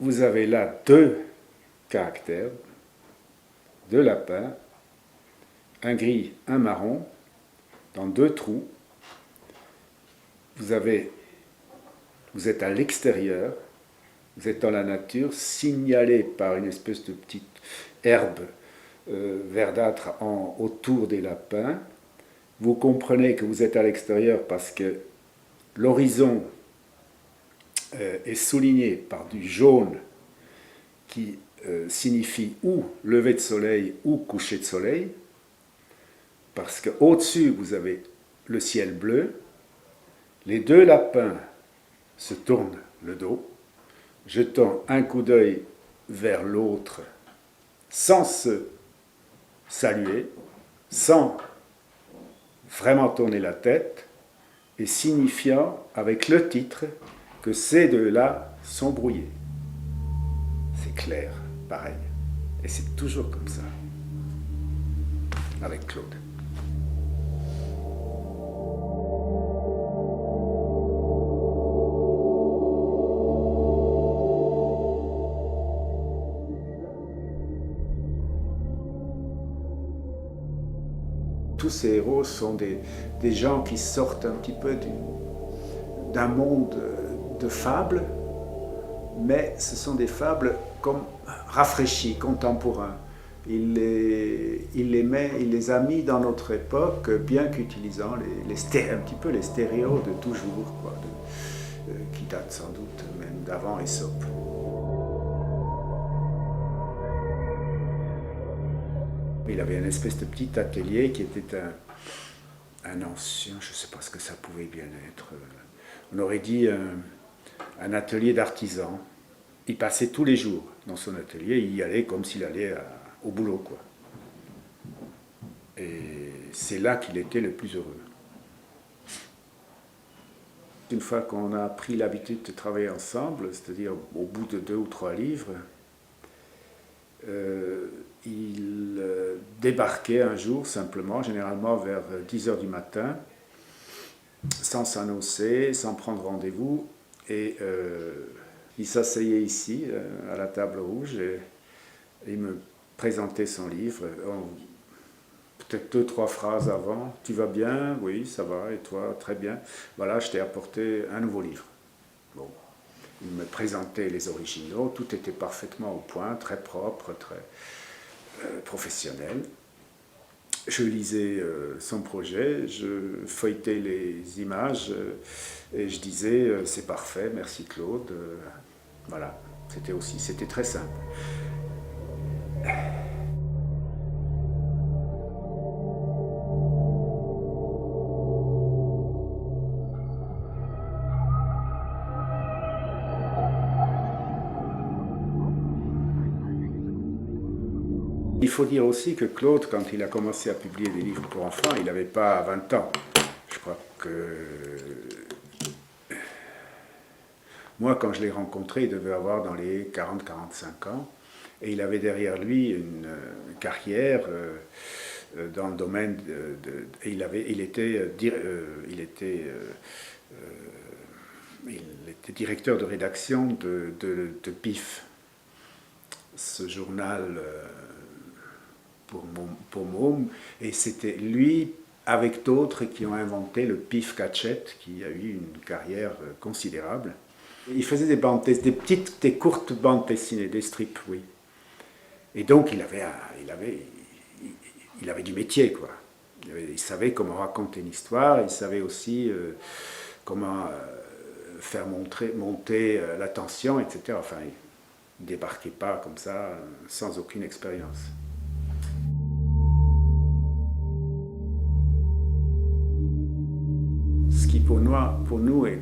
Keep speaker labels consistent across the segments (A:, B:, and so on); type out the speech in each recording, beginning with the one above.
A: vous avez là deux caractères, deux lapins, un gris, un marron, dans deux trous. Vous êtes à l'extérieur, vous êtes dans la nature, signalé par une espèce de petite herbe verdâtre autour des lapins. Vous comprenez que vous êtes à l'extérieur parce que l'horizon est souligné par du jaune qui signifie ou lever de soleil ou coucher de soleil, parce qu'au-dessus vous avez le ciel bleu. Les deux lapins se tournent le dos, jetant un coup d'œil vers l'autre sans se saluer, sans vraiment tourner la tête, et signifiant avec le titre que ces deux-là sont brouillés. C'est clair, pareil. Et c'est toujours comme ça, avec Claude. Tous ces héros sont des gens qui sortent un petit peu d'un monde de fables, mais ce sont des fables comme rafraîchies, contemporains. Il les a mis dans notre époque, bien qu'utilisant un petit peu les stéréos de toujours, quoi, qui datent sans doute même d'avant Ésope. Il avait une espèce de petit atelier qui était un ancien, je ne sais pas ce que ça pouvait bien être, on aurait dit un atelier d'artisan. Il passait tous les jours dans son atelier, il y allait comme s'il allait au boulot, quoi. Et c'est là qu'il était le plus heureux. Une fois qu'on a pris l'habitude de travailler ensemble, c'est-à-dire au bout de 2 ou 3 livres, il débarquait un jour simplement, généralement vers 10h du matin, sans s'annoncer, sans prendre rendez-vous, et il s'asseyait ici, à la table rouge, et il me présentait son livre, peut-être 2-3 phrases avant. « Tu vas bien ? Oui, ça va, et toi ? Très bien. Voilà, je t'ai apporté un nouveau livre. » Bon. Il me présentait les originaux, tout était parfaitement au point, très propre, très professionnel. Je lisais son projet, je feuilletais les images et je disais c'est parfait, merci Claude. Voilà, c'était très simple. Il faut dire aussi que Claude, quand il a commencé à publier des livres pour enfants, il n'avait pas 20 ans. Je crois que... Moi, quand je l'ai rencontré, il devait avoir dans les 40-45 ans. Et il avait derrière lui une carrière dans le domaine il était directeur de rédaction de PIF, ce journal pour mômes, et c'était lui avec d'autres qui ont inventé le PIF Catchette, qui a eu une carrière considérable. Il faisait des courtes bandes dessinées, des strips, oui. Et donc il avait du métier, quoi. Il savait comment raconter une histoire, il savait aussi comment faire monter l'attention, etc. Enfin, il ne débarquait pas comme ça, sans aucune expérience. Ce qui pour nous est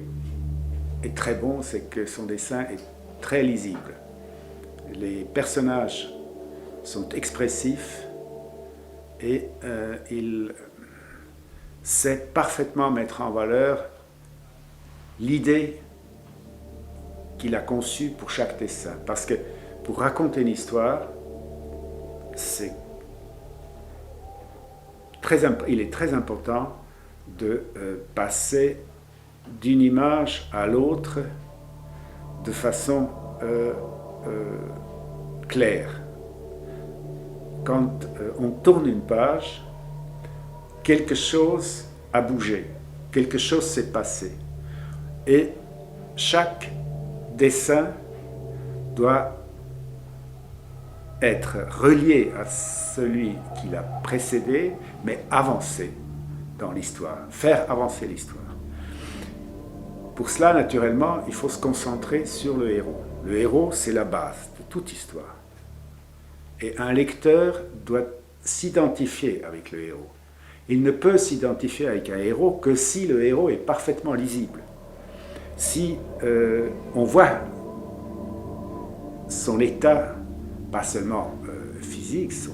A: très bon, c'est que son dessin est très lisible. Les personnages sont expressifs et il sait parfaitement mettre en valeur l'idée qu'il a conçue pour chaque dessin. Parce que pour raconter une histoire, il est très important de passer d'une image à l'autre de façon clair. Quand on tourne une page, quelque chose a bougé, quelque chose s'est passé. Et chaque dessin doit être relié à celui qui l'a précédé, mais avancer dans l'histoire, faire avancer l'histoire. Pour cela, naturellement, il faut se concentrer sur le héros. Le héros, c'est la base de toute histoire. Et un lecteur doit s'identifier avec le héros. Il ne peut s'identifier avec un héros que si le héros est parfaitement lisible. Si on voit son état, pas seulement physique, son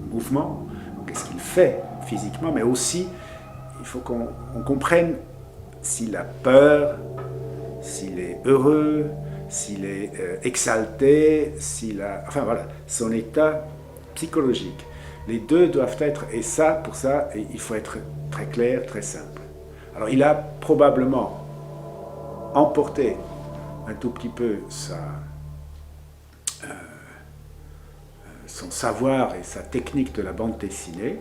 A: mouvement, qu'est-ce qu'il fait physiquement, mais aussi il faut qu'on comprenne s'il a peur, s'il est heureux, s'il est exalté, enfin voilà, son état psychologique. Les deux doivent être, et ça, pour ça, il faut être très clair, très simple. Alors il a probablement emporté un tout petit peu son savoir et sa technique de la bande dessinée,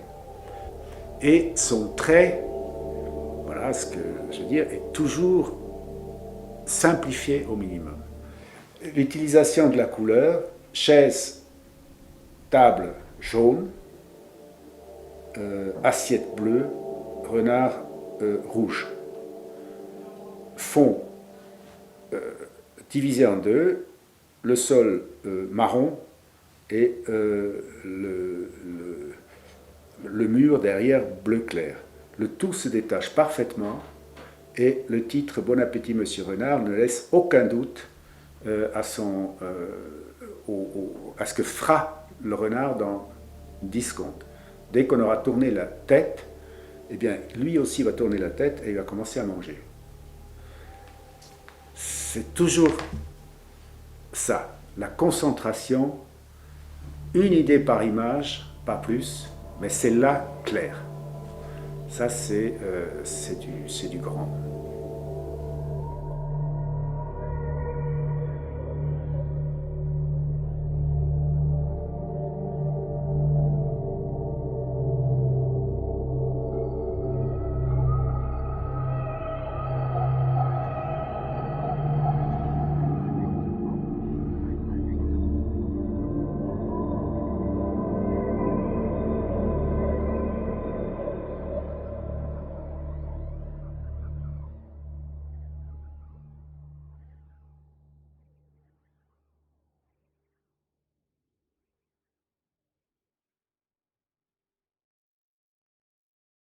A: et son trait, voilà ce que je veux dire, est toujours simplifié au minimum. L'utilisation de la couleur, chaise, table jaune, assiette bleue, renard rouge. Fond divisé en deux, le sol marron et le mur derrière bleu clair. Le tout se détache parfaitement et le titre « Bon appétit, Monsieur Renard » ne laisse aucun doute à ce que fera le renard dans 10 secondes. Dès qu'on aura tourné la tête, eh bien, lui aussi va tourner la tête et il va commencer à manger. C'est toujours ça, la concentration, une idée par image, pas plus, mais c'est là clair. Ça, c'est du grand.